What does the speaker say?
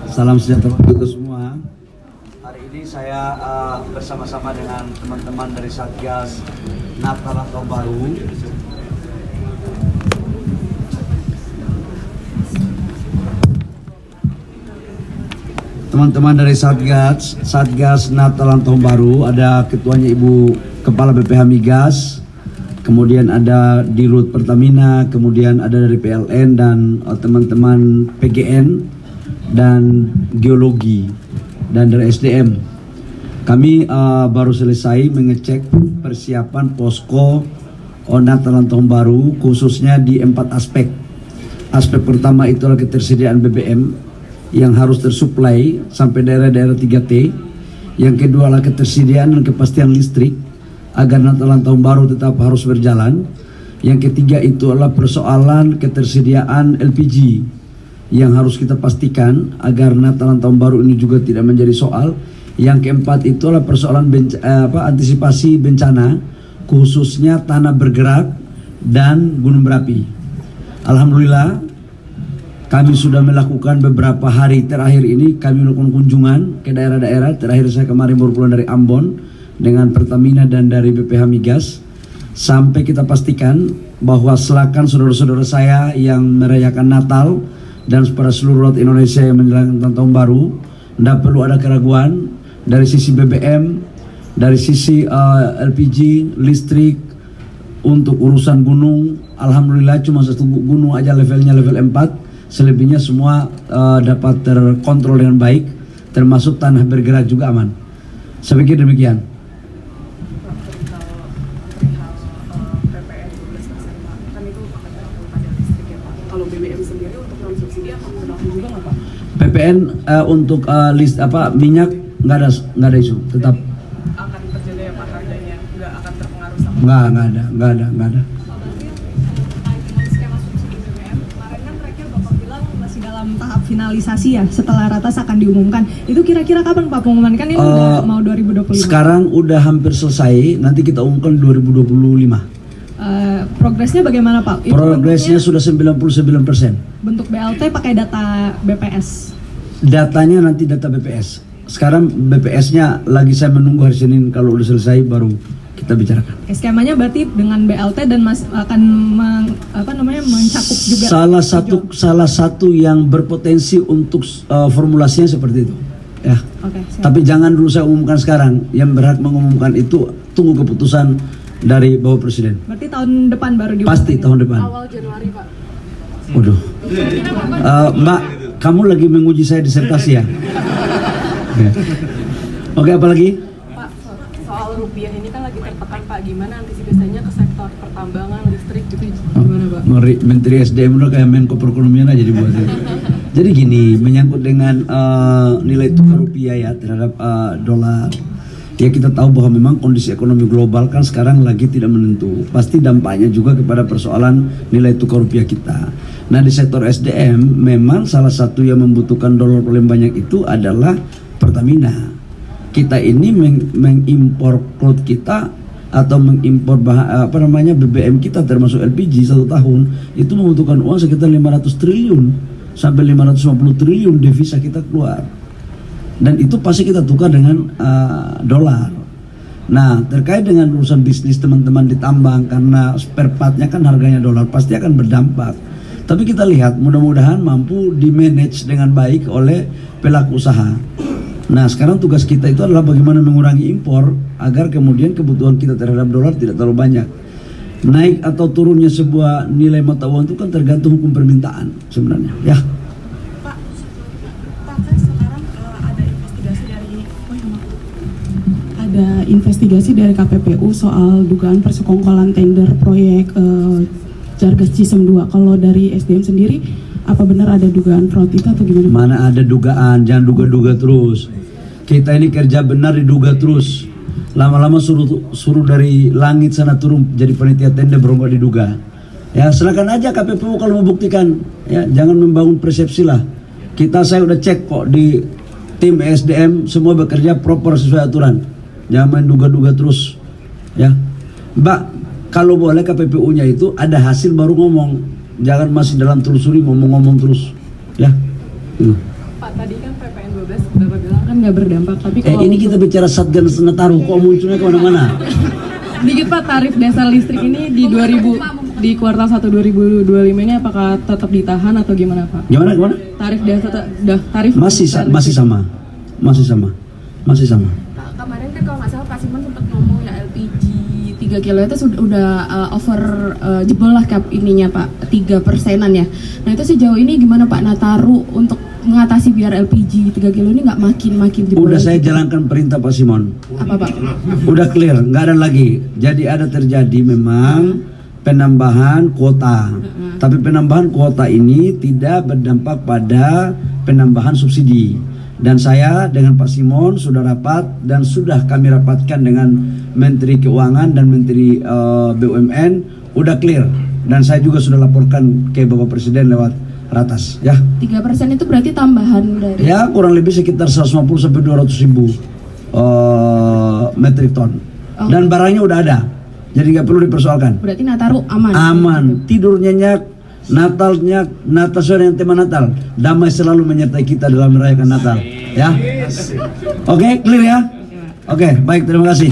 Salam sejahtera untuk semua. Hari ini saya bersama-sama dengan teman-teman dari Satgas Natal Tahun Baru. Teman-teman dari Satgas Natal Tahun Baru, ada ketuanya Ibu Kepala BPH Migas, kemudian ada Dirut Pertamina, kemudian ada dari PLN dan teman-teman PGN dan Geologi dan dari SDM. Kami baru selesai mengecek persiapan posko Natal Tahun Baru khususnya di 4 aspek. Aspek pertama itu adalah ketersediaan BBM yang harus tersuplai sampai daerah-daerah 3T. Yang kedua adalah ketersediaan dan kepastian listrik agar Natalan Tahun Baru tetap harus berjalan. Yang ketiga itu adalah persoalan ketersediaan LPG yang harus kita pastikan agar Natalan Tahun Baru ini juga tidak menjadi soal. Yang keempat itu adalah persoalan antisipasi bencana khususnya tanah bergerak dan gunung berapi. Alhamdulillah kami sudah melakukan beberapa hari terakhir ini, kami melakukan kunjungan ke daerah-daerah. Terakhir saya kemarin baru pulang dari Ambon dengan Pertamina dan dari BPH Migas, sampai kita pastikan bahwa silakan saudara-saudara saya yang merayakan Natal dan pada seluruh rakyat Indonesia yang menjalankan Tahun Baru, tidak perlu ada keraguan dari sisi BBM, dari sisi LPG, listrik. Untuk urusan gunung, alhamdulillah cuma satu gunung aja levelnya level 4, selebihnya semua dapat terkontrol dengan baik, termasuk tanah bergerak juga aman. Saya pikir demikian. Kalau BBM sendiri untuk non subsidi apa berlaku juga nggak Pak? PPN untuk list minyak nggak ada isu, tetap Akan terjaga ya Pak harganya, nggak akan terpengaruh sama? nggak ada. Skema subsidi BBM kemarin kan terakhir Bapak bilang masih dalam tahap finalisasi ya, setelah ratas akan diumumkan. Itu kira-kira kapan Pak pengumuman, kan ini udah mau 2025? Sekarang udah hampir selesai, nanti kita umumkan 2025. Progresnya bagaimana Pak? Itu Progresnya sudah 99%. bentuk BLT pakai data BPS. Datanya nanti data BPS. Sekarang BPS-nya lagi saya menunggu hari Senin, kalau udah selesai baru kita bicarakan. Skemanya berarti dengan BLT dan akan mencakup juga Salah satu yang berpotensi untuk formulasinya seperti itu. Ya. Oke, siap. Tapi jangan dulu saya umumkan sekarang. Yang berhak mengumumkan itu tunggu keputusan dari Bapak Presiden. Berarti tahun depan baru diumumkan. Pasti tahun depan. Awal Januari Pak. Waduh. Mbak, kamu lagi menguji saya disertasi ya? Oke, apa lagi? Pak, soal rupiah ini kan lagi tertekan Pak, gimana antisipasinya ke sektor pertambangan, listrik gitu, gimana Pak? Menteri SDM udah kayak Menko Perekonomian aja dibuat. Jadi gini, menyangkut dengan nilai tukar rupiah ya terhadap dolar. Ya kita tahu bahwa memang kondisi ekonomi global kan sekarang lagi tidak menentu. Pasti dampaknya juga kepada persoalan nilai tukar rupiah kita. Nah di sektor SDM memang salah satu yang membutuhkan dolar paling banyak itu adalah Pertamina. Kita ini mengimpor crude kita atau mengimpor BBM kita termasuk LPG 1 tahun itu membutuhkan uang sekitar 500 triliun sampai 550 triliun devisa kita keluar. Dan itu pasti kita tukar dengan dolar. Nah terkait dengan urusan bisnis teman-teman di tambang, karena spare partnya kan harganya dolar, pasti akan berdampak. Tapi kita lihat mudah-mudahan mampu di-manage dengan baik oleh pelaku usaha. Nah sekarang tugas kita itu adalah bagaimana mengurangi impor agar kemudian kebutuhan kita terhadap dolar tidak terlalu banyak. Naik atau turunnya sebuah nilai mata uang itu kan tergantung hukum permintaan sebenarnya ya. Pak kan sekarang ada investigasi dari KPPU soal dugaan persekongkolan tender proyek Jargas Cisem 2. Kalau dari SDM sendiri, apa benar ada dugaan fraud itu atau gimana? Mana ada dugaan, jangan duga-duga terus. Kita ini kerja benar diduga terus. Lama-lama suruh dari langit sana turun jadi panitia tender baru nggak diduga. Ya silakan aja KPPU kalau membuktikan. Ya jangan membangun persepsi lah. Saya udah cek kok di tim SDM semua bekerja proper sesuai aturan. Jangan main duga-duga terus. Ya, Mbak, kalau boleh KPPU-nya itu ada hasil baru ngomong. Jangan masih dalam telusuri ngomong-ngomong terus. Ya. Pak, tadi kan PPN 12 Bapak bilang kan nggak berdampak, tapi kalau Ini kita bicara Satgas Nataru, kok munculnya kemana-mana? dikit Pak, tarif dasar listrik ini di di kuartal 1 2025 ini apakah tetap ditahan atau gimana Pak? Gimana? Tarif dasar tarif Masih sama. Pak, kemarin kan kalau nggak salah Pak Simon sempat ngomong ya LPG 3 kilo itu udah over jebol lah cap ininya Pak, 3%-an ya. Nah itu sejauh ini gimana Pak Nataru untuk mengatasi biar LPG 3 kilo ini nggak makin jebol? Udah saya jalankan perintah Pak Simon. Apa Pak? Udah clear, nggak ada lagi. Jadi ada terjadi memang penambahan kuota. Tapi penambahan kuota ini tidak berdampak pada penambahan subsidi. Dan saya dengan Pak Simon sudah rapat dan sudah kami rapatkan dengan Menteri Keuangan dan Menteri BUMN, udah clear. Dan saya juga sudah laporkan ke Bapak Presiden lewat ratas, ya. 3% itu berarti tambahan dari? Ya, kurang lebih sekitar 150 sampai 200 ribu metrik ton. Dan barangnya udah ada, jadi nggak perlu dipersoalkan. Berarti Nataru aman? Aman, tidur nyenyak, Natal sesuai dengan tema Natal. Damai selalu menyertai kita dalam merayakan Natal, ya. Oke, clear ya? Oke, baik, terima kasih.